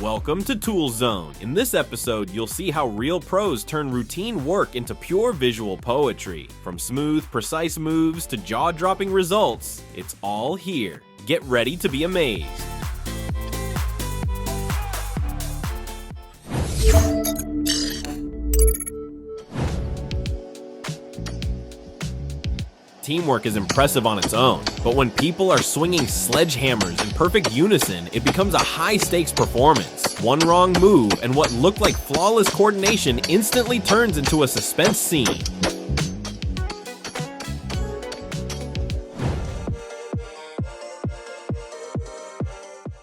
Welcome to Tool Zone. In this episode, you'll see how real pros turn routine work into pure visual poetry. From smooth, precise moves to jaw-dropping results, it's all here. Get ready to be amazed. Teamwork is impressive on its own, but when people are swinging sledgehammers in perfect unison, it becomes a high-stakes performance. One wrong move, and what looked like flawless coordination instantly turns into a suspense scene.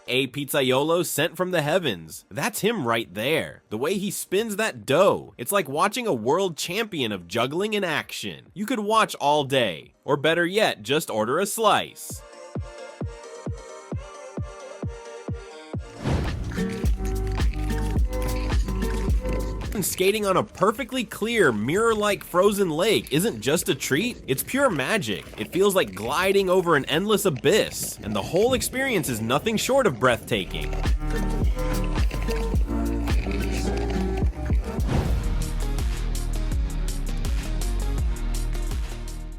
A pizzaiolo sent from the heavens. That's him right there. The way he spins that dough. It's like watching a world champion of juggling in action. You could watch all day. Or better yet, just order a slice. Skating on a perfectly clear, mirror-like frozen lake isn't just a treat, it's pure magic. It feels like gliding over an endless abyss, and the whole experience is nothing short of breathtaking.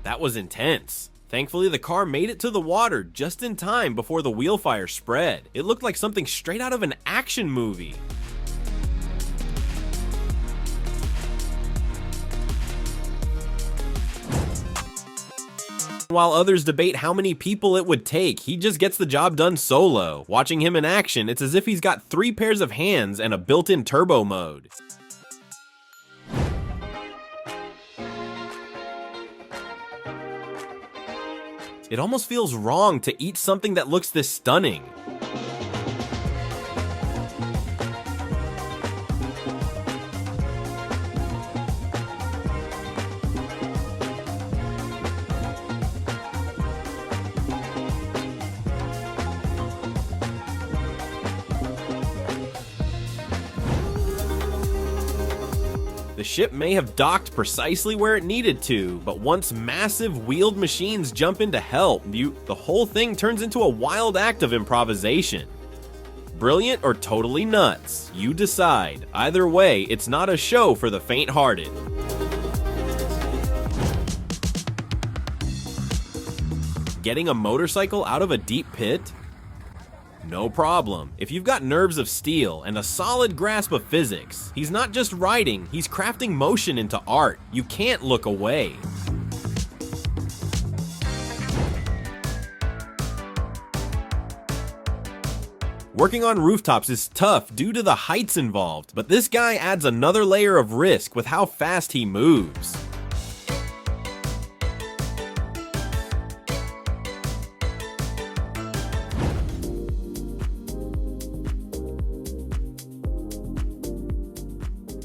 That was intense. Thankfully, the car made it to the water just in time before the wheel fire spread. It looked like something straight out of an action movie. While others debate how many people it would take, he just gets the job done solo. Watching him in action, it's as if he's got 3 pairs of hands and a built-in turbo mode. It almost feels wrong to eat something that looks this stunning. The ship may have docked precisely where it needed to, but once massive wheeled machines jump in to help, the whole thing turns into a wild act of improvisation. Brilliant or totally nuts, you decide. Either way, it's not a show for the faint-hearted. Getting a motorcycle out of a deep pit? No problem. If you've got nerves of steel and a solid grasp of physics, he's not just riding, he's crafting motion into art. You can't look away. Working on rooftops is tough due to the heights involved, but this guy adds another layer of risk with how fast he moves.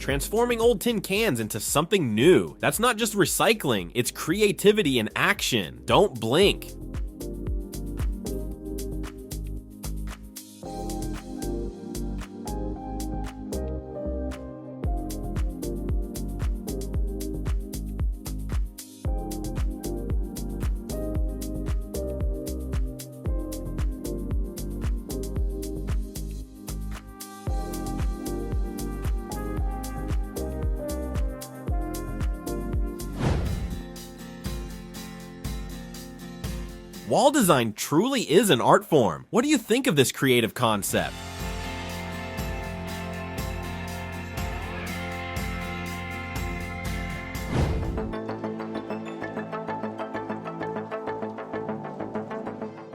Transforming old tin cans into something new. That's not just recycling, it's creativity in action. Don't blink. Wall design truly is an art form. What do you think of this creative concept?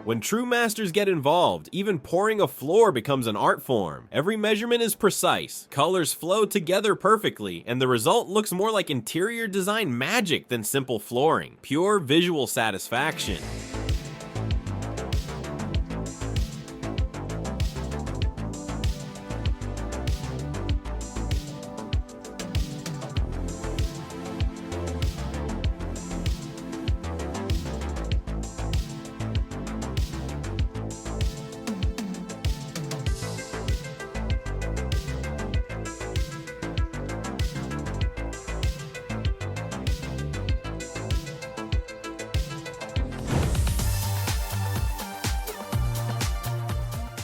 When true masters get involved, even pouring a floor becomes an art form. Every measurement is precise, colors flow together perfectly, and the result looks more like interior design magic than simple flooring. Pure visual satisfaction.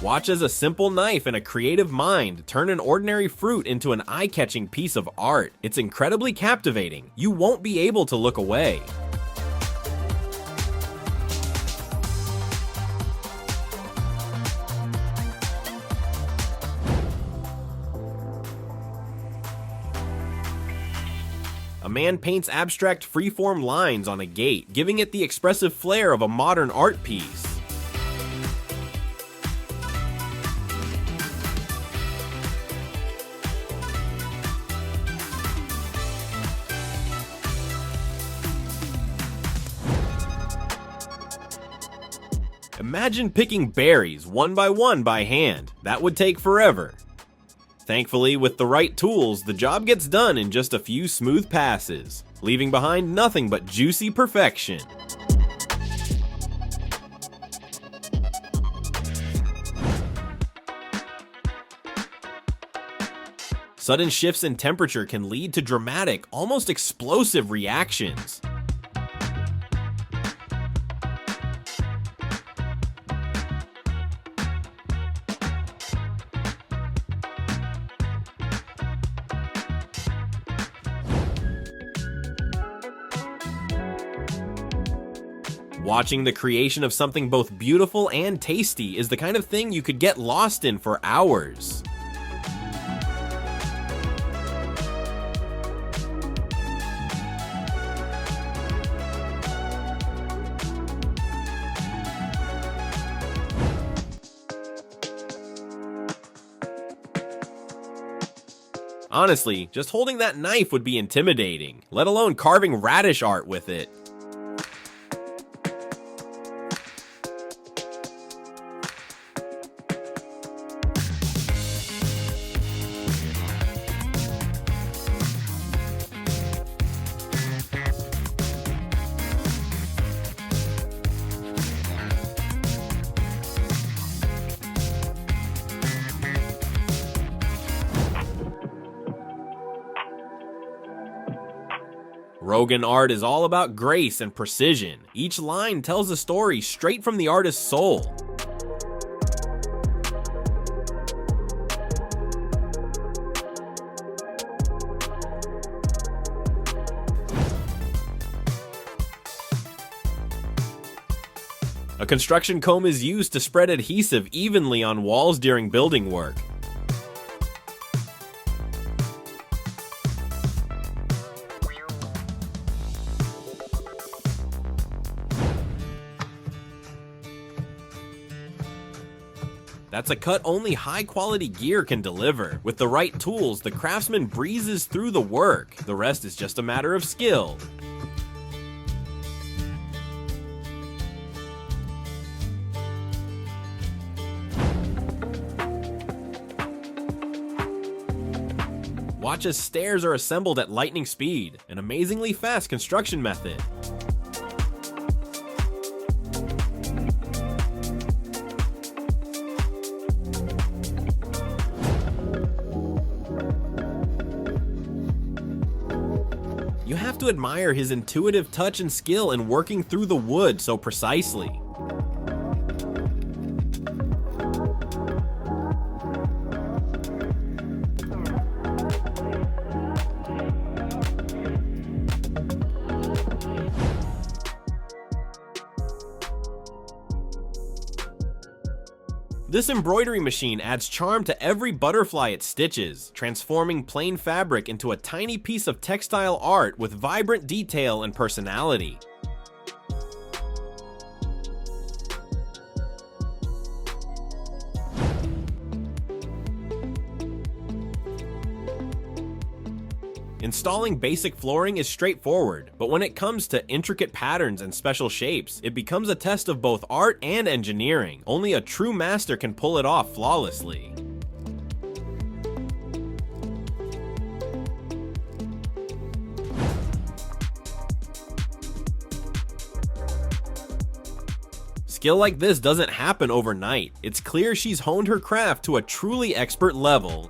Watch as a simple knife and a creative mind turn an ordinary fruit into an eye-catching piece of art. It's incredibly captivating. You won't be able to look away. A man paints abstract freeform lines on a gate, giving it the expressive flair of a modern art piece. Imagine picking berries one by hand. That would take forever. Thankfully, with the right tools, the job gets done in just a few smooth passes, leaving behind nothing but juicy perfection. Sudden shifts in temperature can lead to dramatic, almost explosive reactions. Watching the creation of something both beautiful and tasty is the kind of thing you could get lost in for hours. Honestly, just holding that knife would be intimidating, let alone carving radish art with it. Rogan art is all about grace and precision. Each line tells a story straight from the artist's soul. A construction comb is used to spread adhesive evenly on walls during building work. That's a cut only high-quality gear can deliver. With the right tools, the craftsman breezes through the work. The rest is just a matter of skill. Watch as stairs are assembled at lightning speed, an amazingly fast construction method. You have to admire his intuitive touch and skill in working through the wood so precisely. This embroidery machine adds charm to every butterfly it stitches, transforming plain fabric into a tiny piece of textile art with vibrant detail and personality. Installing basic flooring is straightforward, but when it comes to intricate patterns and special shapes, it becomes a test of both art and engineering. Only a true master can pull it off flawlessly. Skill like this doesn't happen overnight. It's clear she's honed her craft to a truly expert level.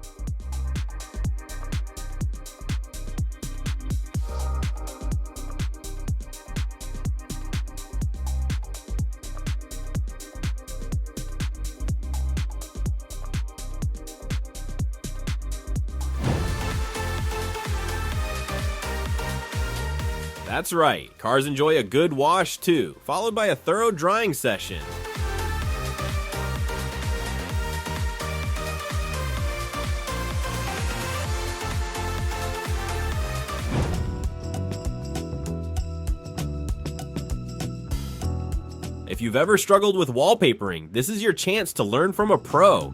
That's right, cars enjoy a good wash too, followed by a thorough drying session. If you've ever struggled with wallpapering, this is your chance to learn from a pro.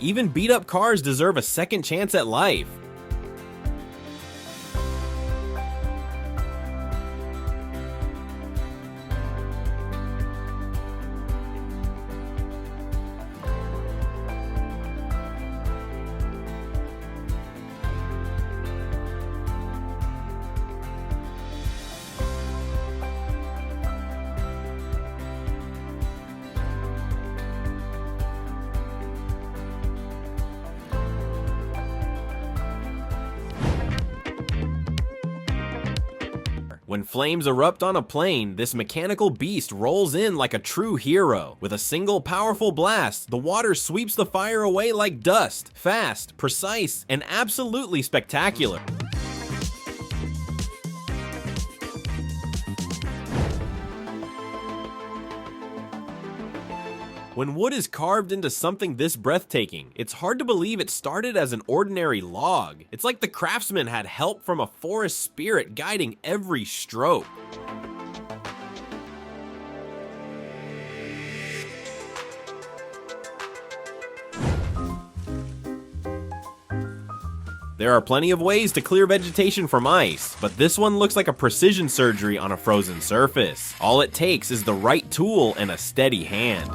Even beat-up cars deserve a second chance at life. When flames erupt on a plane, this mechanical beast rolls in like a true hero. With a single powerful blast, the water sweeps the fire away like dust. Fast, precise, and absolutely spectacular. When wood is carved into something this breathtaking, it's hard to believe it started as an ordinary log. It's like the craftsman had help from a forest spirit guiding every stroke. There are plenty of ways to clear vegetation from ice, but this one looks like a precision surgery on a frozen surface. All it takes is the right tool and a steady hand.